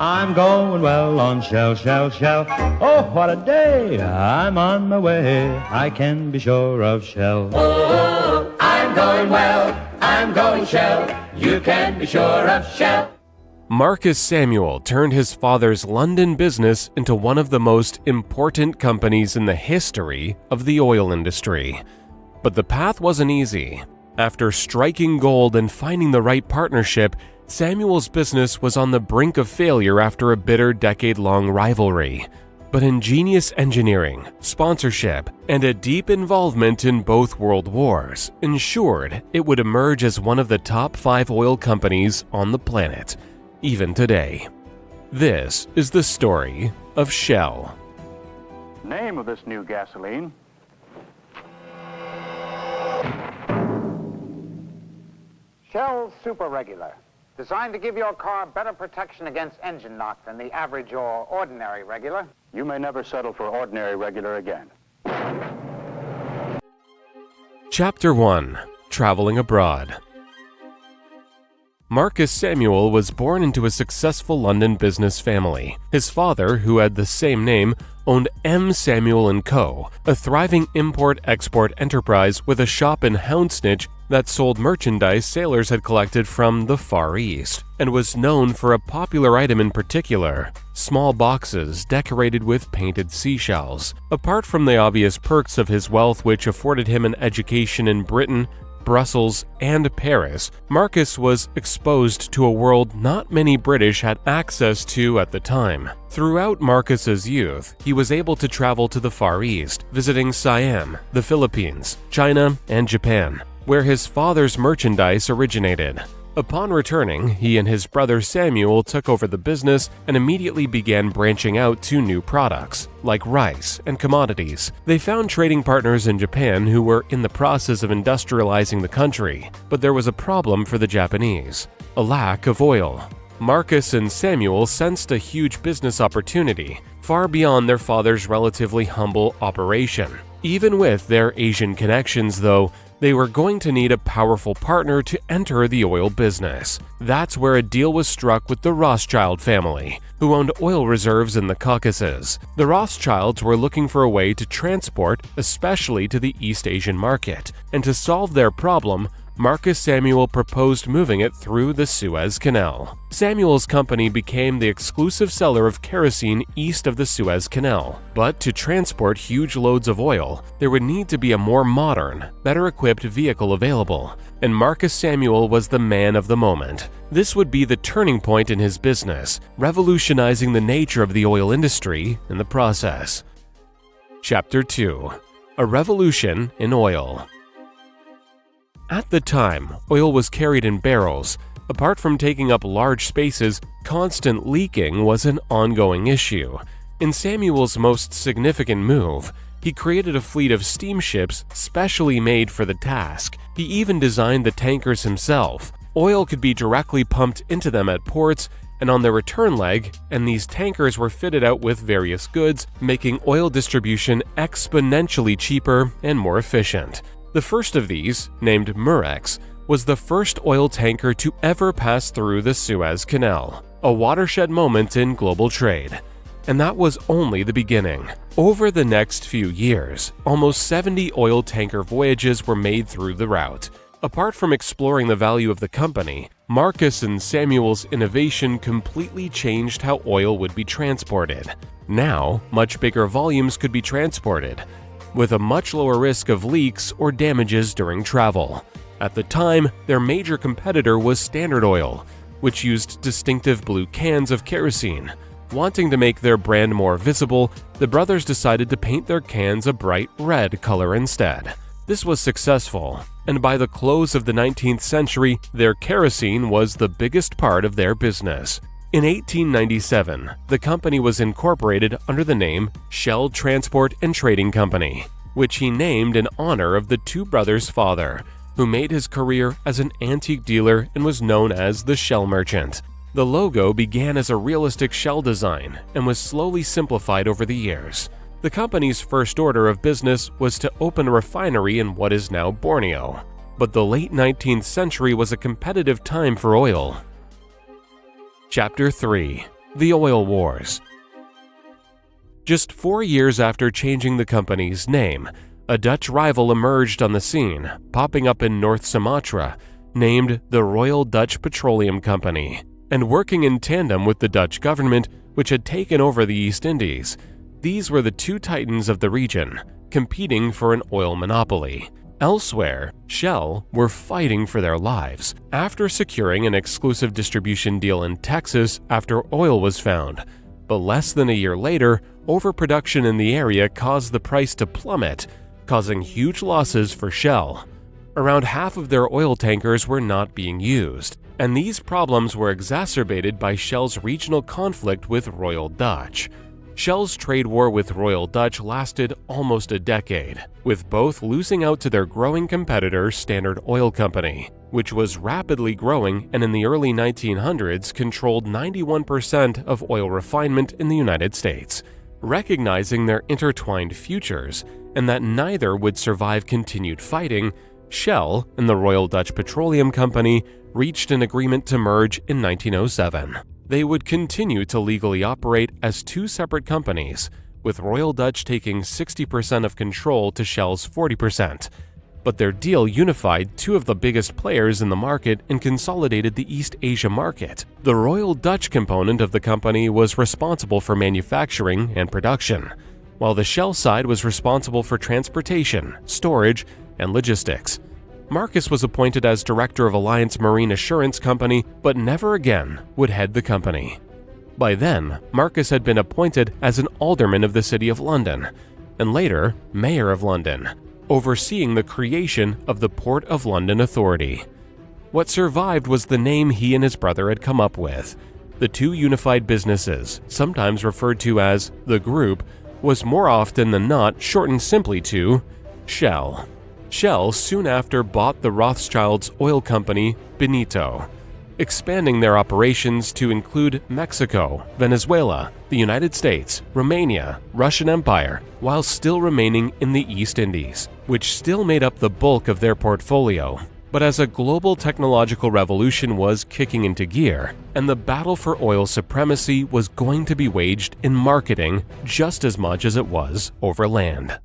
I'm going well on Shell, Shell, Shell. Oh, what a day! I'm on my way. I can be sure of Shell. Oh, I'm going well. I'm going Shell. You can be sure of Shell. Marcus Samuel turned his father's London business into one of the most important companies in the history of the oil industry. But the path wasn't easy. After striking gold and finding the right partnership, Samuel's business was on the brink of failure after a bitter decade-long rivalry. But ingenious engineering, sponsorship, and a deep involvement in both world wars ensured it would emerge as one of the top 5 oil companies on the planet, even today. This is the story of Shell. Name of this new gasoline: Shell Super Regular. Designed to give your car better protection against engine knock than the average or ordinary regular. You may never settle for ordinary regular again. Chapter 1. Traveling Abroad. Marcus Samuel was born into a successful London business family. His father, who had the same name, owned M. Samuel & Co., a thriving import-export enterprise with a shop in Houndsnitch that sold merchandise sailors had collected from the Far East, and was known for a popular item in particular: small boxes decorated with painted seashells. Apart from the obvious perks of his wealth, which afforded him an education in Britain, Brussels, and Paris, Marcus was exposed to a world not many British had access to at the time. Throughout Marcus's youth, he was able to travel to the Far East, visiting Siam, the Philippines, China, and Japan, where his father's merchandise originated. Upon returning, he and his brother Samuel took over the business and immediately began branching out to new products, like rice and commodities. They found trading partners in Japan who were in the process of industrializing the country, but there was a problem for the Japanese: a lack of oil. Marcus and Samuel sensed a huge business opportunity, far beyond their father's relatively humble operation. Even with their Asian connections, though, they were going to need a powerful partner to enter the oil business. That's where a deal was struck with the Rothschild family, who owned oil reserves in the Caucasus. The Rothschilds were looking for a way to transport, especially to the East Asian market, and to solve their problem, Marcus Samuel proposed moving it through the Suez Canal. Samuel's company became the exclusive seller of kerosene east of the Suez Canal. But to transport huge loads of oil, there would need to be a more modern, better equipped vehicle available, and Marcus Samuel was the man of the moment. This would be the turning point in his business, revolutionizing the nature of the oil industry in the process. Chapter 2. A Revolution in Oil. At the time, oil was carried in barrels. Apart from taking up large spaces, constant leaking was an ongoing issue. In Samuel's most significant move, he created a fleet of steamships specially made for the task. He even designed the tankers himself. Oil could be directly pumped into them at ports and on their return leg, and these tankers were fitted out with various goods, making oil distribution exponentially cheaper and more efficient. The first of these, named Murex, was the first oil tanker to ever pass through the Suez Canal, a watershed moment in global trade. And that was only the beginning. Over the next few years, almost 70 oil tanker voyages were made through the route. Apart from exploring the value of the company, Marcus and Samuel's innovation completely changed how oil would be transported. Now, much bigger volumes could be transported, with a much lower risk of leaks or damages during travel. At the time, their major competitor was Standard Oil, which used distinctive blue cans of kerosene. Wanting to make their brand more visible, the brothers decided to paint their cans a bright red color instead. This was successful, and by the close of the 19th century, their kerosene was the biggest part of their business. In 1897, the company was incorporated under the name Shell Transport and Trading Company, which he named in honor of the two brothers' father, who made his career as an antique dealer and was known as the Shell Merchant. The logo began as a realistic shell design and was slowly simplified over the years. The company's first order of business was to open a refinery in what is now Borneo, but the late 19th century was a competitive time for oil. Chapter 3. The Oil Wars. Just 4 years after changing the company's name, a Dutch rival emerged on the scene, popping up in North Sumatra, named the Royal Dutch Petroleum Company. And working in tandem with the Dutch government, which had taken over the East Indies, these were the two titans of the region, competing for an oil monopoly. Elsewhere, Shell were fighting for their lives after securing an exclusive distribution deal in Texas after oil was found. But less than a year later, overproduction in the area caused the price to plummet, causing huge losses for Shell. Around half of their oil tankers were not being used, and these problems were exacerbated by Shell's regional conflict with Royal Dutch. Shell's trade war with Royal Dutch lasted almost a decade, with both losing out to their growing competitor Standard Oil Company, which was rapidly growing and in the early 1900s controlled 91% of oil refinement in the United States. Recognizing their intertwined futures and that neither would survive continued fighting, Shell and the Royal Dutch Petroleum Company reached an agreement to merge in 1907. They would continue to legally operate as two separate companies, with Royal Dutch taking 60% of control to Shell's 40%. But their deal unified two of the biggest players in the market and consolidated the East Asia market. The Royal Dutch component of the company was responsible for manufacturing and production, while the Shell side was responsible for transportation, storage, and logistics. Marcus was appointed as director of Alliance Marine Assurance Company, but never again would head the company. By then, Marcus had been appointed as an alderman of the City of London, and later Mayor of London, overseeing the creation of the Port of London Authority. What survived was the name he and his brother had come up with. The two unified businesses, sometimes referred to as the Group, was more often than not shortened simply to Shell. Shell soon after bought the Rothschilds' oil company, Benito, expanding their operations to include Mexico, Venezuela, the United States, Romania, Russian Empire, while still remaining in the East Indies, which still made up the bulk of their portfolio. But as a global technological revolution was kicking into gear, and the battle for oil supremacy was going to be waged in marketing just as much as it was over land.